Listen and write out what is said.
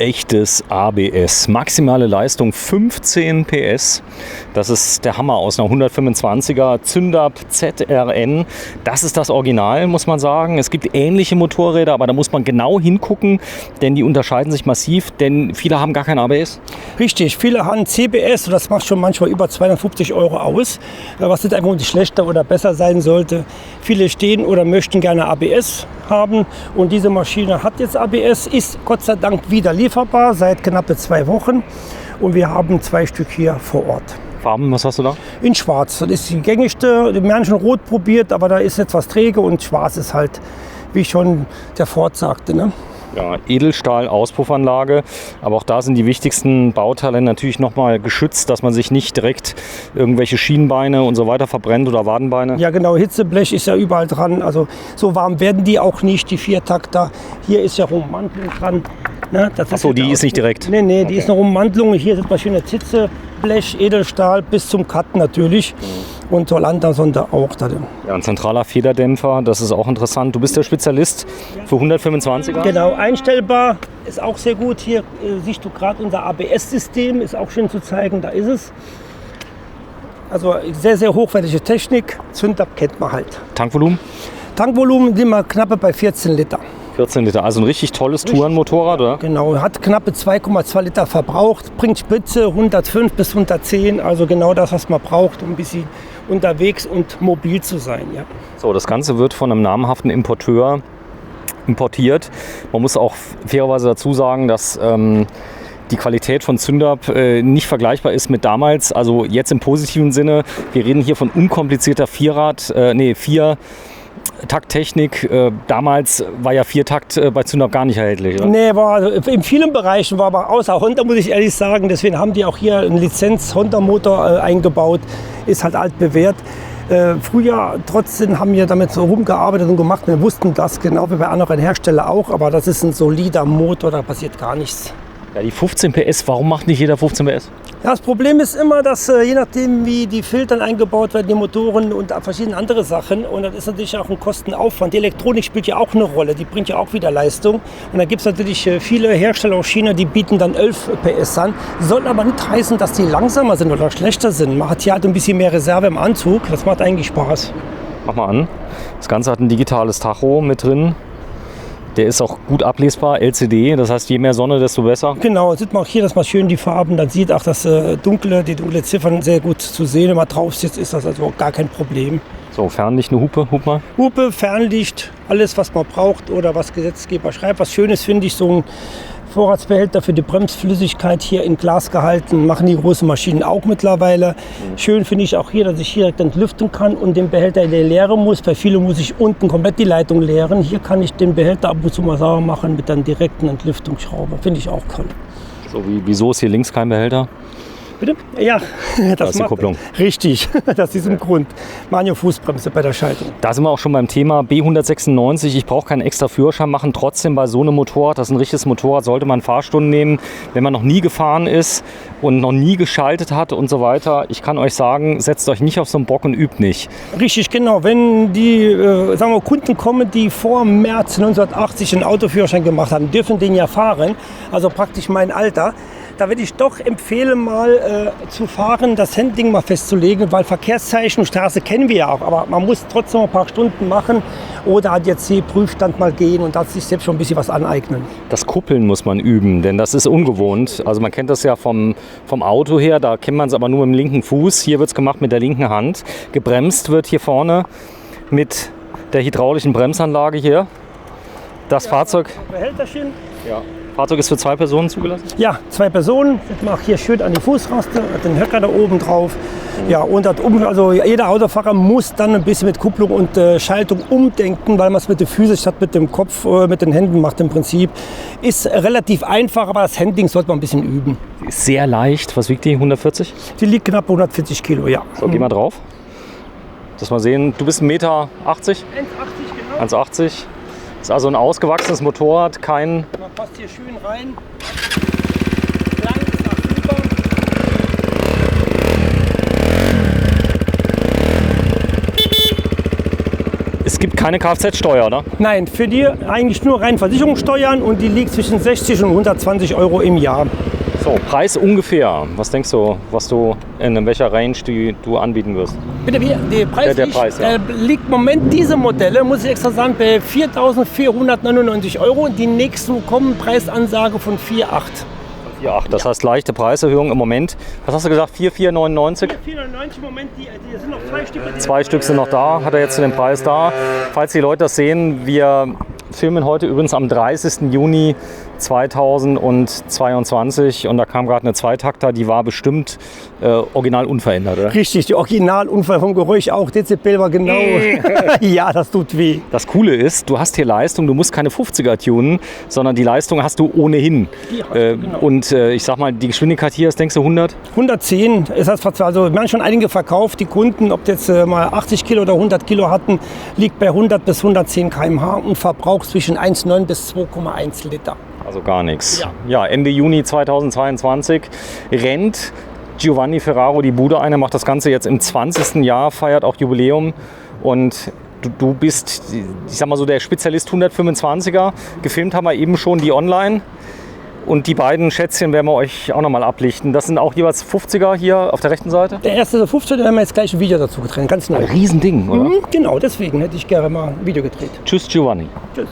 echtes ABS. Maximale Leistung 15 PS. Das ist der Hammer aus einer 125er Zündapp ZRN. Das ist das Original, muss man sagen. Es gibt ähnliche Motorräder, aber da muss man genau hingucken, denn die unterscheiden sich massiv, denn viele haben gar kein ABS. Richtig, viele haben CBS und das macht schon manchmal über 250 € aus, was nicht einfach nicht schlechter oder besser sein sollte. Viele stehen oder möchten gerne ABS haben und diese Maschine hat jetzt ABS, ist Gott sei Dank wieder lieferbar seit knappe 2 Wochen und wir haben 2 Stück hier vor Ort. Farben, was hast du da? In Schwarz, das ist die gängigste, die haben schon Rot probiert, aber da ist etwas träge und Schwarz ist halt, wie schon der Ford sagte, ne? Ja, Edelstahl-Auspuffanlage, aber auch da sind die wichtigsten Bauteile natürlich nochmal geschützt, dass man sich nicht direkt irgendwelche Schienenbeine und so weiter verbrennt oder Wadenbeine. Ja genau, Hitzeblech ist ja überall dran, also so warm werden die auch nicht, die Viertakter. Hier ist ja Ummantelung dran. Ne? Achso, die ist nicht direkt? Nee, die ist eine Ummantelung. Hier sind schöne Hitzeblech, Edelstahl bis zum Cut natürlich. Und Hollander-Sonde auch da drin. Ja, ein zentraler Federdämpfer, das ist auch interessant. Du bist der Spezialist für 125er? Genau, einstellbar, ist auch sehr gut. Hier siehst du gerade unser ABS-System, ist auch schön zu zeigen, da ist es. Also sehr, sehr hochwertige Technik, Zündapp kennt man halt. Tankvolumen? Tankvolumen sind wir knappe bei 14 Liter. 14 Liter, also ein richtig tolles Tourenmotorrad, oder? Genau, hat knappe 2,2 Liter verbraucht, bringt Spitze 105 bis 110, also genau das, was man braucht, um ein bisschen unterwegs und mobil zu sein. Ja. So, das Ganze wird von einem namhaften Importeur importiert. Man muss auch fairerweise dazu sagen, dass die Qualität von Zündapp nicht vergleichbar ist mit damals, also jetzt im positiven Sinne. Wir reden hier von unkomplizierter Takttechnik. Damals war ja Viertakt bei Zündapp gar nicht erhältlich, oder? Nee, war in vielen Bereichen, war aber außer Honda, muss ich ehrlich sagen. Deswegen haben die auch hier einen Lizenz-Honda-Motor eingebaut. Ist halt altbewährt. Früher trotzdem haben wir damit so rumgearbeitet und gemacht. Wir wussten das genau wie bei anderen Herstellern auch. Aber das ist ein solider Motor, da passiert gar nichts. Ja, die 15 PS, warum macht nicht jeder 15 PS? Ja, das Problem ist immer, dass je nachdem wie die Filter eingebaut werden, die Motoren und verschiedene andere Sachen, und das ist natürlich auch ein Kostenaufwand. Die Elektronik spielt ja auch eine Rolle, die bringt ja auch wieder Leistung. Und da gibt es natürlich viele Hersteller aus China, die bieten dann 11 PS an. Soll aber nicht heißen, dass die langsamer sind oder schlechter sind. Man hat hier halt ein bisschen mehr Reserve im Anzug, das macht eigentlich Spaß. Mach mal an. Das Ganze hat ein digitales Tacho mit drin. Der ist auch gut ablesbar, LCD, das heißt, je mehr Sonne, desto besser. Genau, sieht man auch hier, dass man schön die Farben dann sieht, auch das die dunkle Ziffern sehr gut zu sehen. Wenn man drauf sitzt, ist das also gar kein Problem. So, Fernlicht, eine Hupe, hup mal. Hupe, Fernlicht, alles was man braucht oder was Gesetzgeber schreibt. Was Schönes finde ich, so ein Vorratsbehälter für die Bremsflüssigkeit hier in Glas gehalten, machen die großen Maschinen auch mittlerweile. Schön finde ich auch hier, dass ich hier direkt entlüften kann und den Behälter in der Leere muss. Bei vielen muss ich unten komplett die Leitung leeren. Hier kann ich den Behälter ab und zu mal sauber machen mit einer direkten Entlüftungsschraube. Finde ich auch toll. So, wieso ist hier links kein Behälter? Bitte? Ja, das ist die Kupplung. Richtig, das ist im Grund. Manual-Fußbremse bei der Schaltung. Da sind wir auch schon beim Thema B196. Ich brauche keinen extra Führerschein machen. Trotzdem bei so einem Motorrad, das ist ein richtiges Motorrad, sollte man Fahrstunden nehmen, wenn man noch nie gefahren ist und noch nie geschaltet hat und so weiter. Ich kann euch sagen, setzt euch nicht auf so einen Bock und übt nicht. Richtig, genau. Wenn die Kunden kommen, die vor März 1980 einen Autoführerschein gemacht haben, dürfen den ja fahren. Also praktisch mein Alter. Da würde ich doch empfehlen, mal zu fahren, das Handling mal festzulegen, weil Verkehrszeichen und Straße kennen wir ja auch, aber man muss trotzdem ein paar Stunden machen oder halt jetzt hier Prüfstand mal gehen und da sich selbst schon ein bisschen was aneignen. Das Kuppeln muss man üben, denn das ist ungewohnt. Also man kennt das ja vom Auto her, da kennt man es aber nur mit dem linken Fuß. Hier wird es gemacht mit der linken Hand. Gebremst wird hier vorne mit der hydraulischen Bremsanlage hier. Das Fahrzeug... Behälterchen. Ja. Fahrzeug ist für 2 Personen zugelassen? Ja, 2 Personen. Das mache hier schön an die Fußraste, hat den Höcker da oben drauf. Ja, und also jeder Autofahrer muss dann ein bisschen mit Kupplung und Schaltung umdenken, weil man es mit den Füßen statt mit dem Kopf, mit den Händen macht im Prinzip. Ist relativ einfach, aber das Handling sollte man ein bisschen üben. Ist sehr leicht. Was wiegt die? 140? Die liegt knapp 140 Kilo, ja. So, geh mal drauf. Dass wir sehen, du bist 1,80 Meter? 1,80 genau. 1,80. Ist also ein ausgewachsenes Motorrad, kein... Man passt hier schön rein. Lang ist nach super. Es gibt keine Kfz-Steuer, oder? Nein, für die eigentlich nur rein Versicherungssteuern und die liegt zwischen 60 und 120 Euro im Jahr. So, Preis ungefähr. Was denkst du, was du in welcher Range du anbieten wirst? Bitte, wie? Der Preis ja. liegt im Moment, diese Modelle, muss ich extra sagen, bei 4.499 Euro. Und die nächsten kommen Preisansage von 4.800. Ja, das heißt leichte Preiserhöhung im Moment. Was hast du gesagt? 4.499? 4,99 im Moment, die sind noch 2 Stück. 2 Stück sind noch da, hat er jetzt den Preis da. Falls die Leute das sehen, wir filmen heute übrigens am 30. Juni 2022 und da kam gerade eine Zweitakter, die war bestimmt original unverändert, oder? Richtig, die Originalunfall vom Geräusch auch, Dezibel war genau. Ja, das tut weh. Das Coole ist, du hast hier Leistung, du musst keine 50er tunen, sondern die Leistung hast du ohnehin. Genau. Und ich sag mal, die Geschwindigkeit hier ist, denkst du 100? 110 ist das, also wir haben schon einige verkauft, die Kunden, ob jetzt mal 80 Kilo oder 100 Kilo hatten, liegt bei 100 bis 110 km/h und Verbrauch zwischen 1,9 bis 2,1 Liter. Also gar nichts. Ja. Ja, Ende Juni 2022 rennt Giovanni Ferraro die Bude ein. Er macht das Ganze jetzt im 20. Jahr, feiert auch Jubiläum. Und du bist, ich sag mal so, der Spezialist 125er. Gefilmt haben wir eben schon die online. Und die beiden Schätzchen werden wir euch auch nochmal ablichten. Das sind auch jeweils 50er hier auf der rechten Seite. Der erste ist der 50, da haben wir jetzt gleich ein Video dazu getrennt, ganz neu. Ein Riesending, oder? Genau, deswegen hätte ich gerne mal ein Video gedreht. Tschüss, Giovanni. Tschüss.